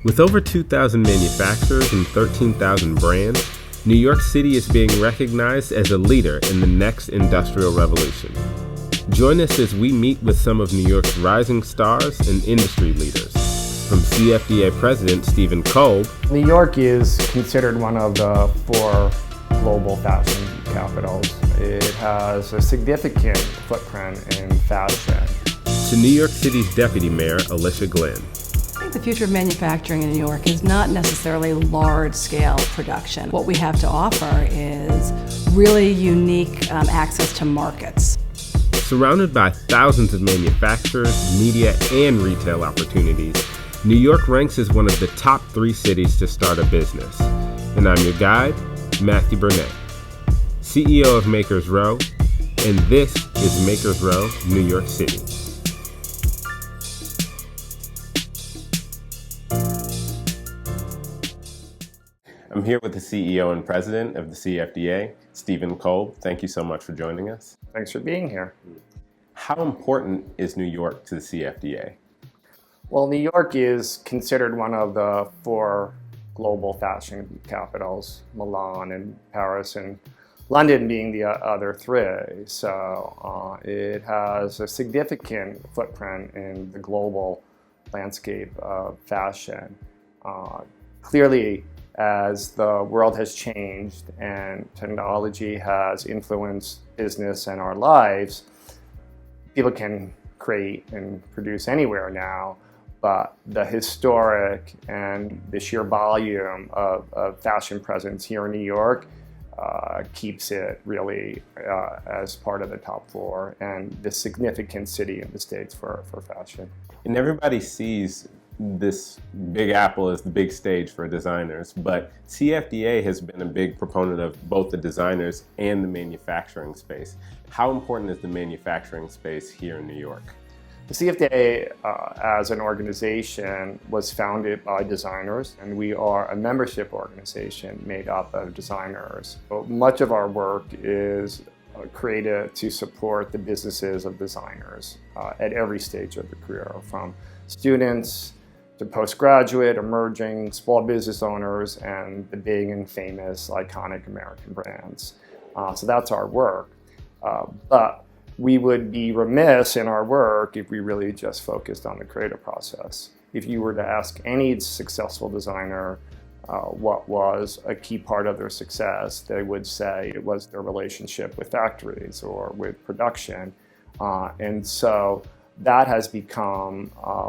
With over 2,000 manufacturers and 13,000 brands, New York City is being recognized as a leader in the next industrial revolution. Join us as we meet with some of New York's rising stars and industry leaders. From CFDA President Steven Kolb. New York is considered one of the 4 global fashion capitals. It has a significant footprint in fashion. To New York City's Deputy Mayor, Alicia Glenn. I think the future of manufacturing in New York is not necessarily large-scale production. What we have to offer is really unique access to markets. Surrounded by thousands of manufacturers, media, and retail opportunities, New York ranks as one of the top 3 cities to start a business. And I'm your guide, Matthew Burnett, CEO of Makers Row, and this is Makers Row, New York City. I'm here with the CEO and President of the CFDA, Steven Kolb. Thank you so much for joining us. Thanks for being here. How important is New York to the CFDA? Well, New York is considered one of the 4 global fashion capitals, Milan and Paris and London being the other 3. So it has a significant footprint in the global landscape of fashion. Clearly, as the world has changed and technology has influenced business and our lives, people can create and produce anywhere now, but the historic and the sheer volume of fashion presence here in New York keeps it really as part of the top 4 and the significant city in the States for fashion. And everybody sees this Big Apple as the big stage for designers, but CFDA has been a big proponent of both the designers and the manufacturing space. How important is the manufacturing space here in New York? The CFDA as an organization was founded by designers, and we are a membership organization made up of designers. But much of our work is created to support the businesses of designers at every stage of the career, from students to postgraduate, emerging small business owners, and the big and famous iconic American brands. So that's our work. But we would be remiss in our work if we really just focused on the creative process. If you were to ask any successful designer what was a key part of their success, they would say it was their relationship with factories or with production. And so that has become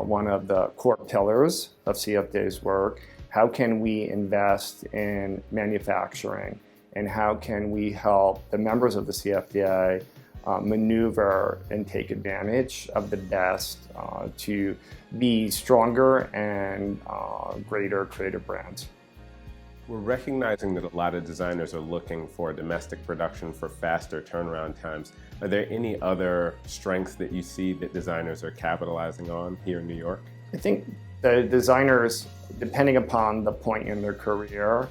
one of the core pillars of CFDA's work. How can we invest in manufacturing, and how can we help the members of the CFDA maneuver and take advantage of the best to be stronger and greater creative brands? We're recognizing that a lot of designers are looking for domestic production for faster turnaround times. Are there any other strengths that you see that designers are capitalizing on here in New York? I think the designers, depending upon the point in their career,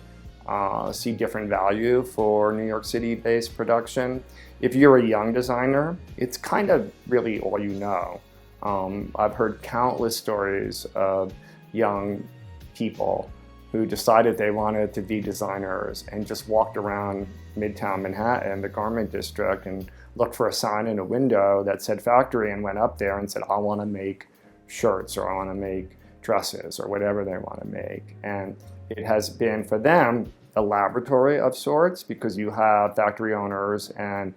see different value for New York City-based production. If you're a young designer, it's kind of really all you know. I've heard countless stories of young people who decided they wanted to be designers and just walked around Midtown Manhattan, the garment district, and looked for a sign in a window that said factory and went up there and said, I want to make shirts, or I want to make dresses, or whatever they want to make. And it has been for them a laboratory of sorts, because you have factory owners and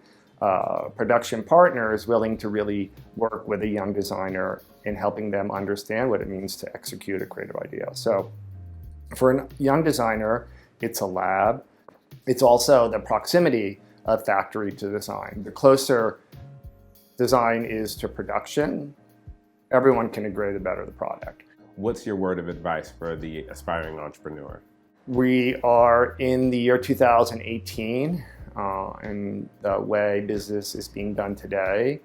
production partners willing to really work with a young designer in helping them understand what it means to execute a creative idea. So for a young designer, it's a lab. It's also the proximity of factory to design. The closer design is to production, everyone can agree the better the product. What's your word of advice for the aspiring entrepreneur? We are in the year 2018, and the way business is being done today,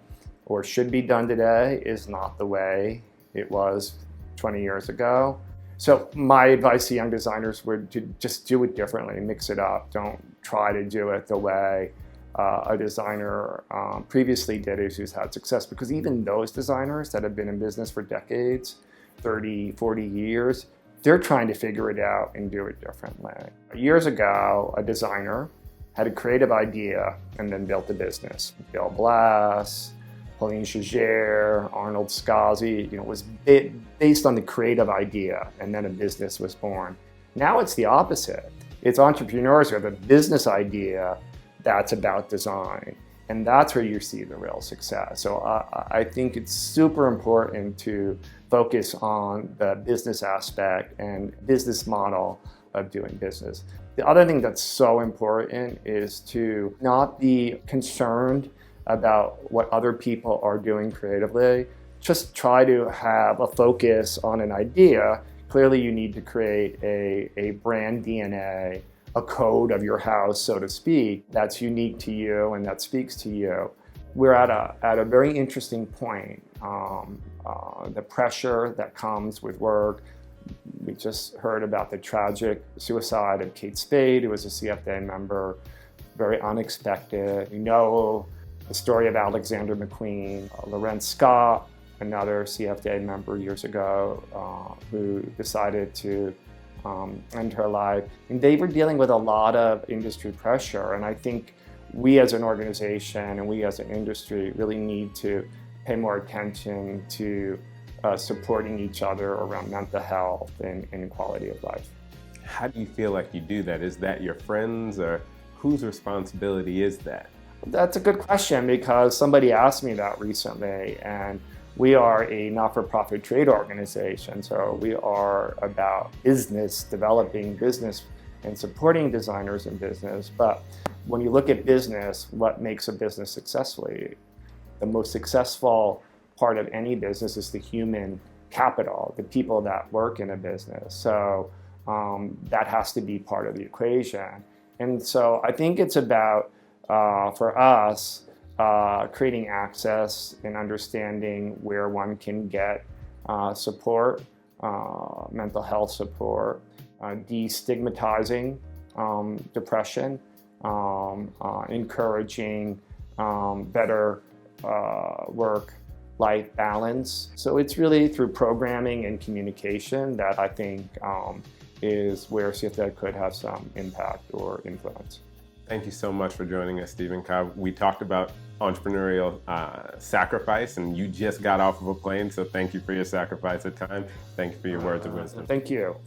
or should be done today, is not the way it was 20 years ago. So my advice to young designers would to just do it differently, mix it up. Don't try to do it the way a designer previously did it who's had success, because even those designers that have been in business for decades, 30, 40 years, they're trying to figure it out and do it differently. Years ago, a designer had a creative idea and then built a business. Bill Blass, Pauline Gégère, Arnold Scazi, was based on the creative idea, and then a business was born. Now it's the opposite. It's entrepreneurs who have a business idea that's about design, and that's where you see the real success. So I think it's super important to focus on the business aspect and business model of doing business. The other thing that's so important is to not be concerned about what other people are doing creatively. Just try to have a focus on an idea. Clearly you need to create a brand DNA, a code of your house, so to speak, that's unique to you and that speaks to you. We're at a very interesting point. The pressure that comes with work. We just heard about the tragic suicide of Kate Spade, who was a CFDA member, very unexpected. We know the story of Alexander McQueen, Lorenz Scott, another CFDA member years ago, who decided to end her life. And they were dealing with a lot of industry pressure, and I think we as an organization and we as an industry really need to pay more attention to supporting each other around mental health and quality of life. How do you feel like you do that? Is that your friends, or whose responsibility is that? That's a good question, because somebody asked me that recently, and we are a not-for-profit trade organization, so we are about business, developing business and supporting designers in business. But when you look at business, what makes a business successfully? The most successful part of any business is the human capital, the people that work in a business. So that has to be part of the equation. And so I think it's about, for us, creating access and understanding where one can get support, mental health support, destigmatizing depression, encouraging better work-life balance. So it's really through programming and communication that I think is where CFDA could have some impact or influence. Thank you so much for joining us, Steven Kolb. We talked about entrepreneurial sacrifice, and you just got off of a plane, so thank you for your sacrifice of time. Thank you for your words of wisdom. Thank you.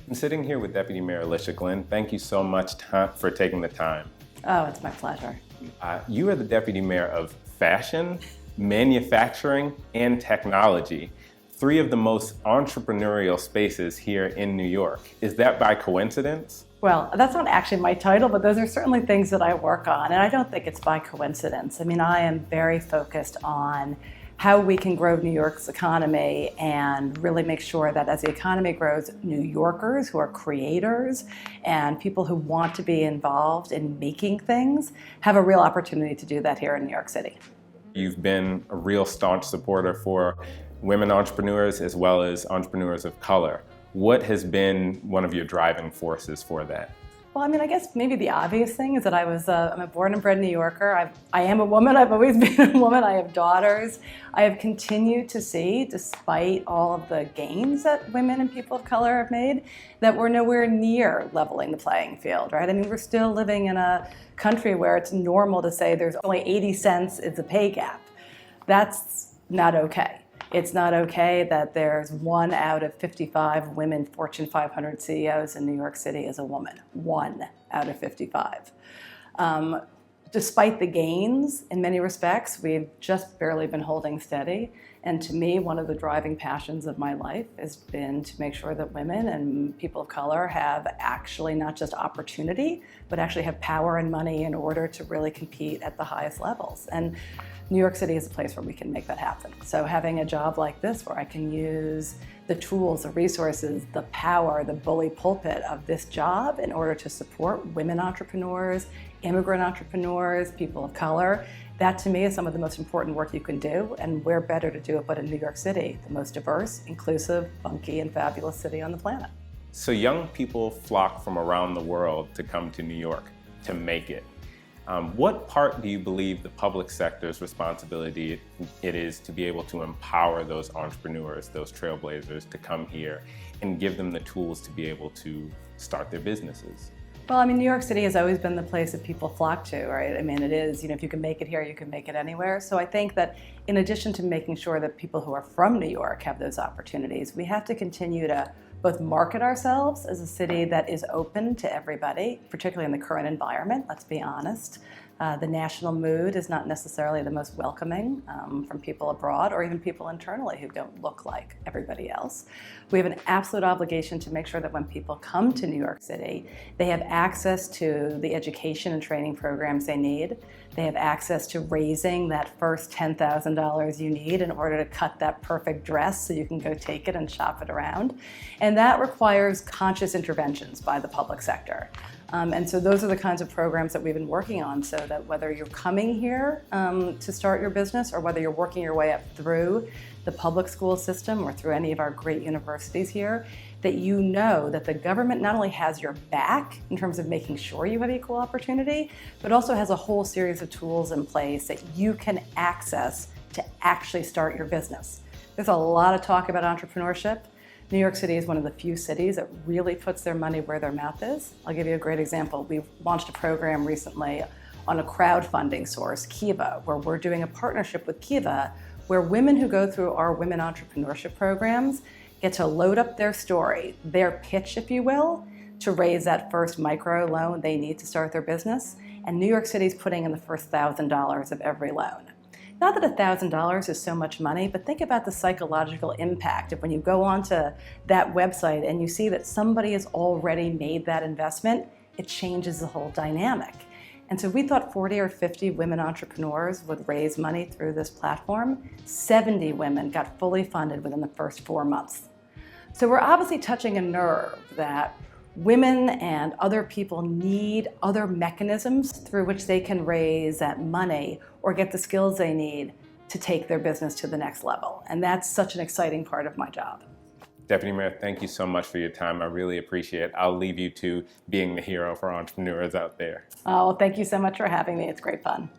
I'm sitting here with Deputy Mayor Alicia Glenn. Thank you so much for taking the time. Oh, it's my pleasure. You are the Deputy Mayor of Fashion, Manufacturing, and Technology, three of the most entrepreneurial spaces here in New York. Is that by coincidence? Well, that's not actually my title, but those are certainly things that I work on, and I don't think it's by coincidence. I mean, I am very focused on how we can grow New York's economy and really make sure that as the economy grows, New Yorkers who are creators and people who want to be involved in making things have a real opportunity to do that here in New York City. You've been a real staunch supporter for women entrepreneurs as well as entrepreneurs of color. What has been one of your driving forces for that? Well, I mean, I guess maybe the obvious thing is that I'm a born and bred New Yorker. I am a woman. I've always been a woman. I have daughters. I have continued to see, despite all of the gains that women and people of color have made, that we're nowhere near leveling the playing field, right? I mean, we're still living in a country where it's normal to say there's only 80 cents is the pay gap. That's not okay. It's not okay that there's 1 out of 55 women Fortune 500 CEOs in New York City is a woman. 1 out of 55. Despite the gains, in many respects, we've just barely been holding steady. And to me, one of the driving passions of my life has been to make sure that women and people of color have actually not just opportunity, but actually have power and money in order to really compete at the highest levels. And New York City is a place where we can make that happen. So having a job like this where I can use the tools, the resources, the power, the bully pulpit of this job in order to support women entrepreneurs, immigrant entrepreneurs, people of color, that to me is some of the most important work you can do, and where better to do it but in New York City, the most diverse, inclusive, funky, and fabulous city on the planet. So young people flock from around the world to come to New York to make it. What part do you believe the public sector's responsibility it is to be able to empower those entrepreneurs, those trailblazers, to come here and give them the tools to be able to start their businesses? Well, I mean, New York City has always been the place that people flock to, right? I mean, it is, if you can make it here, you can make it anywhere. So I think that in addition to making sure that people who are from New York have those opportunities, we have to continue to both market ourselves as a city that is open to everybody, particularly in the current environment, let's be honest. The national mood is not necessarily the most welcoming from people abroad or even people internally who don't look like everybody else. We have an absolute obligation to make sure that when people come to New York City, they have access to the education and training programs they need. They have access to raising that first $10,000 you need in order to cut that perfect dress so you can go take it and shop it around. And that requires conscious interventions by the public sector. And so those are the kinds of programs that we've been working on, so that whether you're coming here to start your business or whether you're working your way up through the public school system or through any of our great universities here, that you know that the government not only has your back in terms of making sure you have equal opportunity, but also has a whole series of tools in place that you can access to actually start your business. There's a lot of talk about entrepreneurship. New York City is one of the few cities that really puts their money where their mouth is. I'll give you a great example. We launched a program recently on a crowdfunding source, Kiva, where we're doing a partnership with Kiva, where women who go through our women entrepreneurship programs get to load up their story, their pitch, if you will, to raise that first micro loan they need to start their business. And New York City's putting in the first $1,000 of every loan. Not that $1,000 is so much money, but think about the psychological impact of when you go onto that website and you see that somebody has already made that investment, it changes the whole dynamic. And so we thought 40 or 50 women entrepreneurs would raise money through this platform. 70 women got fully funded within the first 4 months. So we're obviously touching a nerve that women and other people need other mechanisms through which they can raise that money or get the skills they need to take their business to the next level. And that's such an exciting part of my job. Deputy Mayor, thank you so much for your time. I really appreciate it. I'll leave you to being the hero for entrepreneurs out there. Oh, thank you so much for having me. It's great fun.